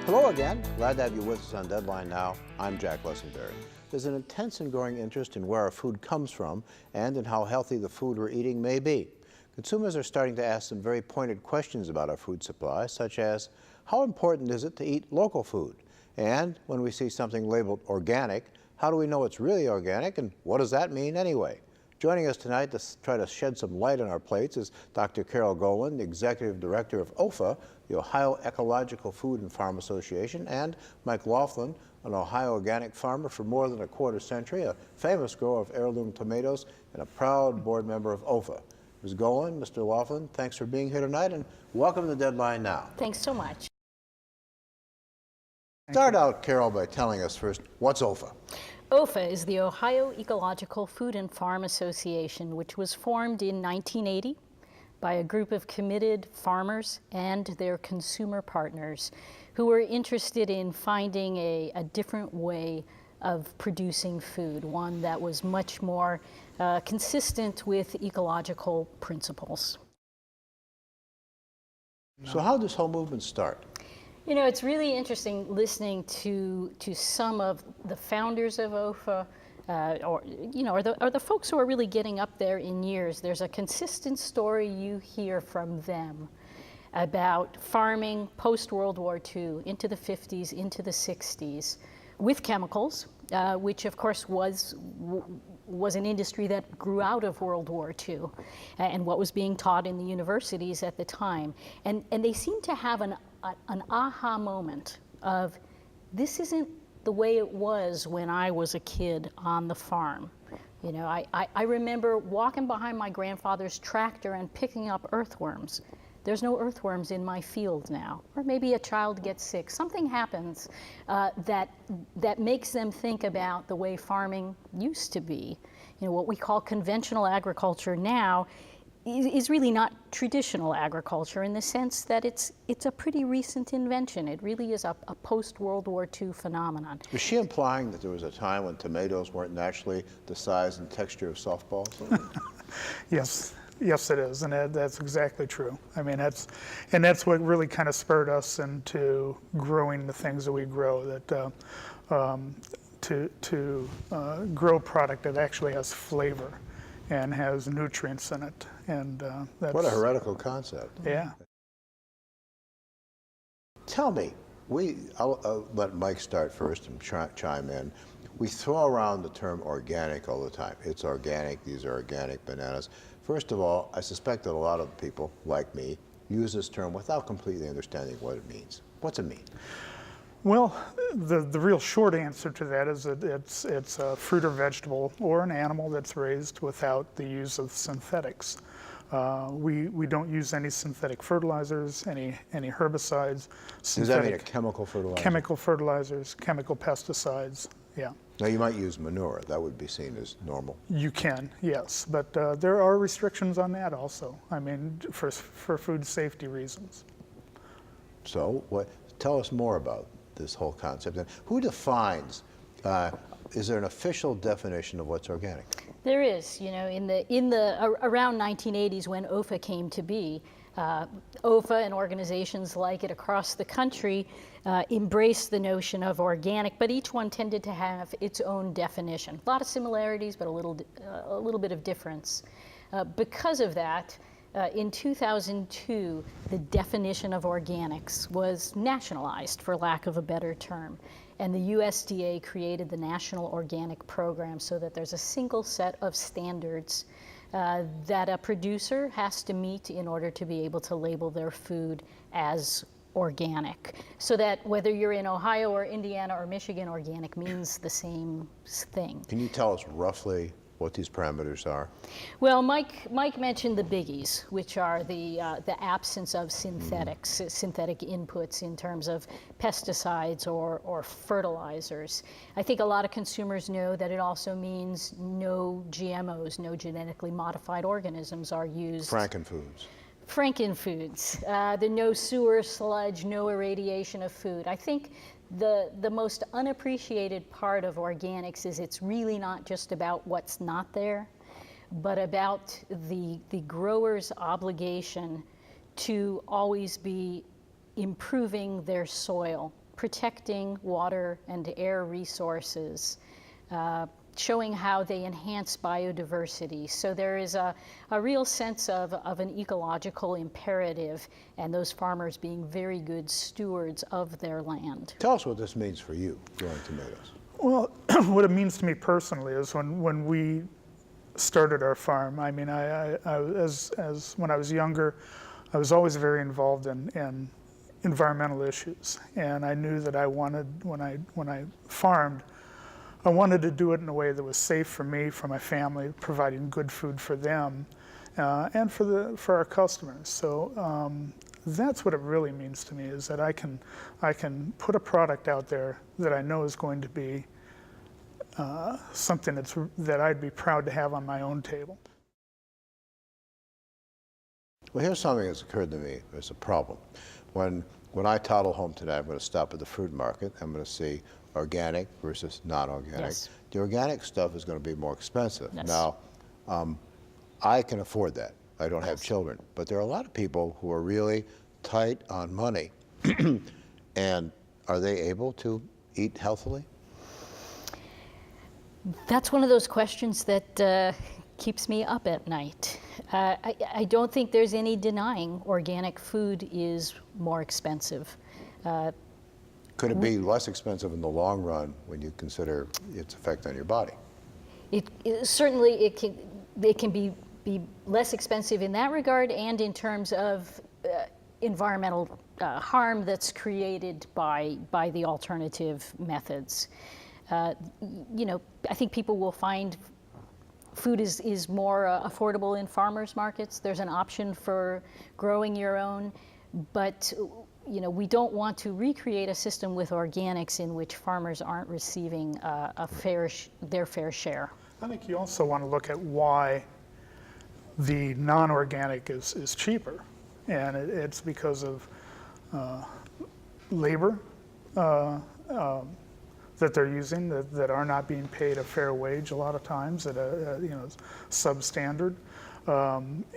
Hello again. Glad to have you with us on Deadline Now. I'm Jack Lessenberry. There's an intense and growing interest in where our food comes from and in how healthy the food we're eating may be. Consumers are starting to ask some very pointed questions about our food supply, such as, how important is it to eat local food? And when we see something labeled organic, how do we know it's really organic, and what does that mean anyway? Joining us tonight to try to shed some light on our plates is Dr. Carol Golan, the Executive Director of OEFFA, the Ohio Ecological Food and Farm Association, and Mike Laughlin, an Ohio organic farmer for more than a quarter century, a famous grower of heirloom tomatoes, and a proud board member of OEFFA. Ms. Golan, Mr. Laughlin, thanks for being here tonight, and welcome to Deadline Now. Thanks so much. Start out, Carol, by telling us first, what's OEFFA? OEFFA is the Ohio Ecological Food and Farm Association, which was formed in 1980 by a group of committed farmers and their consumer partners who were interested in finding a different way of producing food, one that was much more consistent with ecological principles. So how did this whole movement start? You know, it's really interesting listening to some of the founders of OEFFA, or the folks who are really getting up there in years. There's a consistent story you hear from them about farming post-World War II into the 50s, into the 60s, with chemicals, which of course was an industry that grew out of World War II and what was being taught in the universities at the time. And they seem to have an aha moment of, this isn't the way it was when I was a kid on the farm. You know, I remember walking behind my grandfather's tractor and picking up earthworms. There's no earthworms in my field now. Or maybe a child gets sick. Something happens that makes them think about the way farming used to be. You know, what we call conventional agriculture now is really not traditional agriculture in the sense that it's a pretty recent invention. It really is a post-World War II phenomenon. Was she implying that there was a time when tomatoes weren't naturally the size and texture of softballs? Yes, it is, and that's exactly true. I mean, that's what really kind of spurred us into growing the things that we grow. That to grow product that actually has flavor and has nutrients in it, and that's what a heretical concept. Yeah. Tell me, I'll let Mike start first and chime in. We throw around the term organic all the time. It's organic, these are organic bananas. First of all, I suspect that a lot of people, like me, use this term without completely understanding what it means. What's it mean? Well, the real short answer to that is that it's a fruit or vegetable or an animal that's raised without the use of synthetics. We don't use any synthetic fertilizers, any herbicides. Does that mean a chemical fertilizer? Chemical fertilizers, chemical pesticides, yeah. Now you might use manure, that would be seen as normal. You can, yes, but there are restrictions on that also. I mean, for food safety reasons. So, tell us more about this whole concept. And who defines, is there an official definition of what's organic? There is. You know, in the around 1980s when OEFFA came to be, OEFFA and organizations like it across the country embraced the notion of organic, but each one tended to have its own definition. A lot of similarities, but a little bit of difference. Because of that, in 2002, the definition of organics was nationalized, for lack of a better term. And the USDA created the National Organic Program so that there's a single set of standards that a producer has to meet in order to be able to label their food as organic. So that whether you're in Ohio or Indiana or Michigan, organic means the same thing. Can you tell us roughly what these parameters are? Well, Mike mentioned the biggies, which are the absence of synthetics, synthetic inputs in terms of pesticides or fertilizers. I think a lot of consumers know that it also means no GMOs, no genetically modified organisms are used. Frankenfoods. Frankenfoods, the no sewer sludge, no irradiation of food. I think the most unappreciated part of organics is it's really not just about what's not there, but about the grower's obligation to always be improving their soil protecting water and air resources, showing how they enhance biodiversity. So there is a real sense of an ecological imperative, and those farmers being very good stewards of their land. Tell us what this means for you, growing tomatoes. Well, what it means to me personally is when we started our farm, I mean, when I was younger, I was always very involved in environmental issues, and I knew that I wanted, when I farmed, I wanted to do it in a way that was safe for me, for my family, providing good food for them, and for our customers. So that's what it really means to me, is that I can put a product out there that I know is going to be something that I'd be proud to have on my own table. Well, here's something that's occurred to me. There's a problem. When I toddle home today, I'm going to stop at the fruit market. I'm going to see organic versus non-organic. Yes. The organic stuff is going to be more expensive. Yes. Now, I can afford that. I don't have children. But there are a lot of people who are really tight on money. And are they able to eat healthily? That's one of those questions that keeps me up at night. I don't think there's any denying organic food is more expensive. Could it be less expensive in the long run when you consider its effect on your body? Certainly it can be less expensive in that regard, and in terms of environmental harm that's created by the alternative methods. You know, I think people will find food is more affordable in farmers markets. There's an option for growing your own, but you know, we don't want to recreate a system with organics in which farmers aren't receiving their fair share. I think you also want to look at why the non-organic is cheaper, and it's because of labor that they're using that are not being paid a fair wage a lot of times at you know, substandard,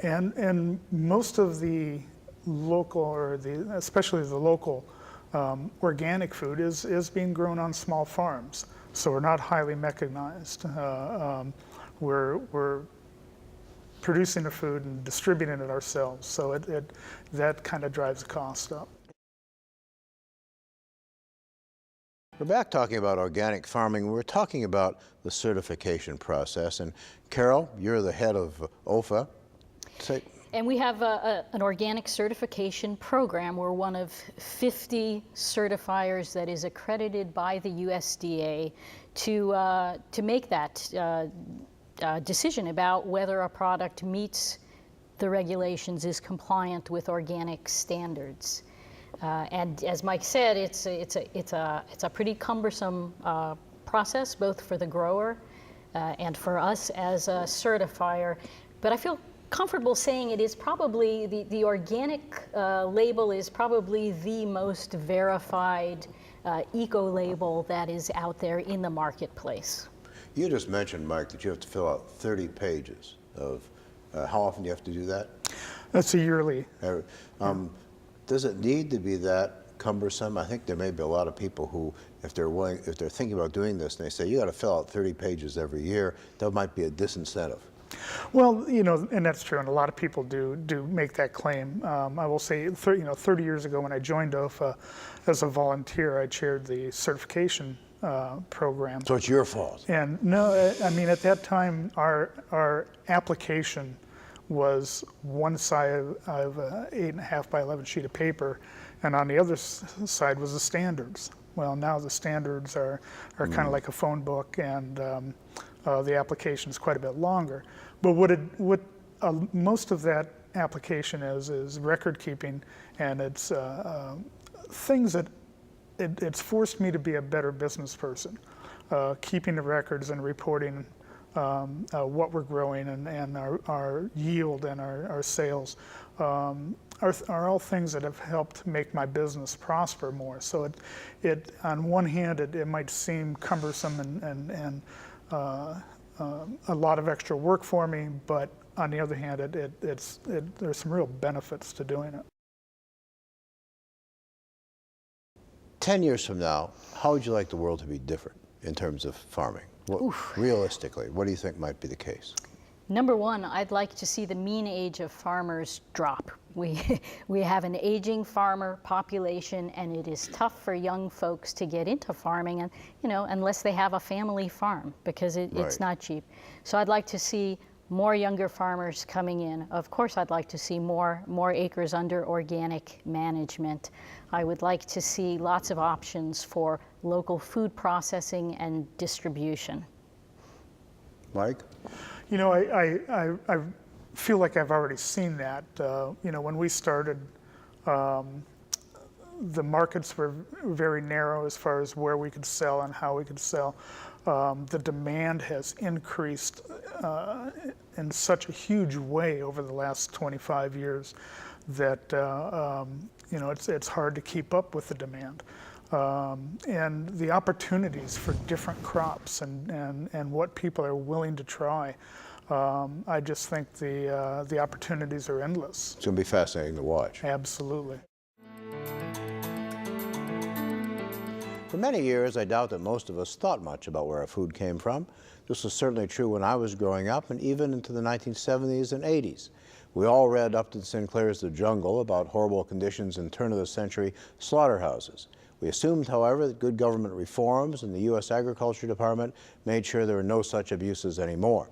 and most of the local, or especially the local organic food is being grown on small farms, so we're not highly mechanized. We're producing the food and distributing it ourselves, so that kind of drives the cost up. We're back talking about organic farming. We're talking about the certification process. And Carol, you're the head of OEFFA. And we have an organic certification program. We're one of 50 certifiers that is accredited by the USDA to make that decision about whether a product meets the regulations, is compliant with organic standards. And as Mike said, it's a pretty cumbersome process, both for the grower and for us as a certifier. But I feel comfortable saying it is probably, the organic label is probably the most verified eco-label that is out there in the marketplace. You just mentioned, Mike, that you have to fill out 30 pages of, how often do you have to do that? That's a yearly. Does it need to be that cumbersome? I think there may be a lot of people who, if they're thinking about doing this, and they say, you got to fill out 30 pages every year, that might be a disincentive. Well, you know, and that's true, and a lot of people do make that claim. I will say, 30 years ago when I joined OEFFA as a volunteer, I chaired the certification program. So it's your fault. And no, I mean, at that time, our application was one side of an 8.5 by 11 sheet of paper, and on the other side was the standards. Well, now the standards are kind of like a phone book, and the application is quite a bit longer. But what most of that application is record keeping, and it's things that it's forced me to be a better business person, keeping the records and reporting what we're growing and our yield and our sales are all things that have helped make my business prosper more. So it on one hand it might seem cumbersome and a lot of extra work for me, but on the other hand there's some real benefits to doing it. 10 years from now, how would you like the world to be different in terms of farming? Realistically, what do you think might be the case? Number one, I'd like to see the mean age of farmers drop. We have an aging farmer population, and it is tough for young folks to get into farming, and unless they have a family farm, because it's not cheap. So I'd like to see more younger farmers coming in. Of course, I'd like to see more acres under organic management. I would like to see lots of options for local food processing and distribution. Mike? I feel like I've already seen that. When we started, the markets were very narrow as far as where we could sell and how we could sell. The demand has increased in such a huge way over the last 25 years that it's hard to keep up with the demand. And the opportunities for different crops and what people are willing to try, I just think the opportunities are endless. It's going to be fascinating to watch. Absolutely. For many years, I doubt that most of us thought much about where our food came from. This was certainly true when I was growing up and even into the 1970s and 80s. We all read Upton Sinclair's The Jungle about horrible conditions in turn-of-the-century slaughterhouses. We assumed, however, that good government reforms in the U.S. Agriculture Department made sure there were no such abuses anymore.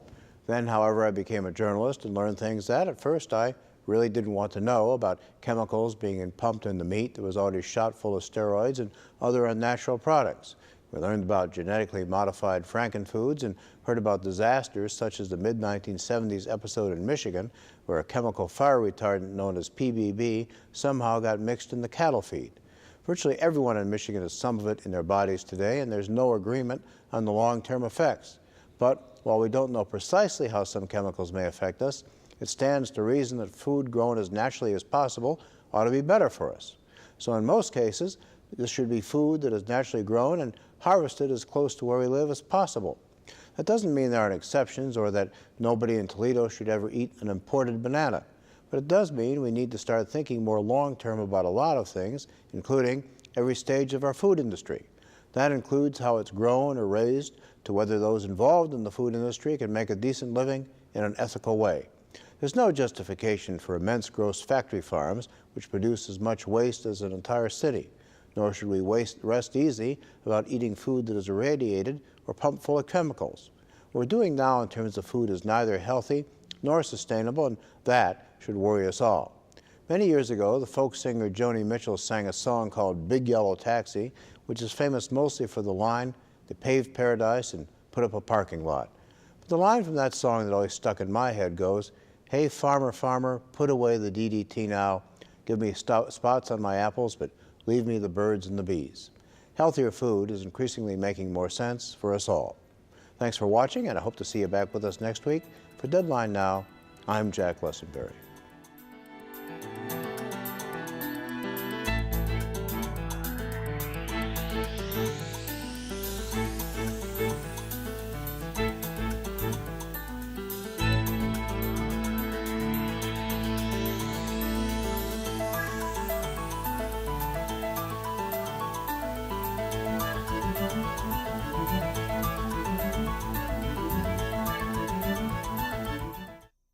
Then, however, I became a journalist and learned things that, at first, I really didn't want to know, about chemicals being pumped into meat that was already shot full of steroids and other unnatural products. We learned about genetically modified frankenfoods and heard about disasters such as the mid-1970s episode in Michigan where a chemical fire retardant known as PBB somehow got mixed in the cattle feed. Virtually everyone in Michigan has some of it in their bodies today, and there's no agreement on the long-term effects. But while we don't know precisely how some chemicals may affect us, it stands to reason that food grown as naturally as possible ought to be better for us. So in most cases, this should be food that is naturally grown and harvested as close to where we live as possible. That doesn't mean there aren't exceptions or that nobody in Toledo should ever eat an imported banana. But it does mean we need to start thinking more long-term about a lot of things, including every stage of our food industry. That includes how it's grown or raised, to whether those involved in the food industry can make a decent living in an ethical way. There's no justification for immense gross factory farms which produce as much waste as an entire city, nor should we rest easy about eating food that is irradiated or pumped full of chemicals. What we're doing now in terms of food is neither healthy nor sustainable, and that should worry us all. Many years ago, the folk singer Joni Mitchell sang a song called Big Yellow Taxi, which is famous mostly for the line, "They paved paradise and put up a parking lot." But the line from that song that always stuck in my head goes, "Hey, farmer, farmer, put away the DDT now. Give me spots on my apples, but leave me the birds and the bees." Healthier food is increasingly making more sense for us all. Thanks for watching, and I hope to see you back with us next week. For Deadline Now, I'm Jack Lessenberry.